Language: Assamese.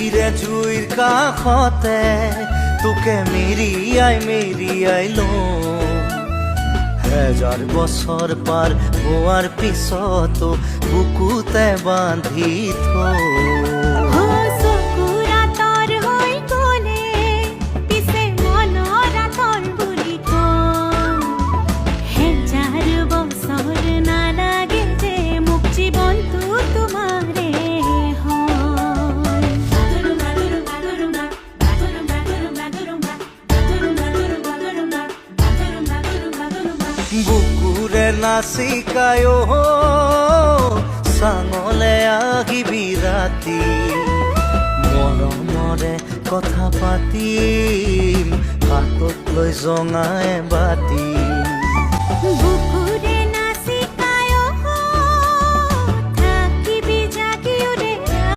জুইৰে জুইৰ কাষতে তোকে মেৰিয়াই লওঁ হেজাৰ বছৰ পাৰ হোৱাৰ পিছতো বুকুতে বান্ধি থওঁ বুকুৰে নাচিকায় চাঙলে আহিবি ৰাতি মৰমৰে কথা পাতিম হাতত লৈ জঙাই বাতি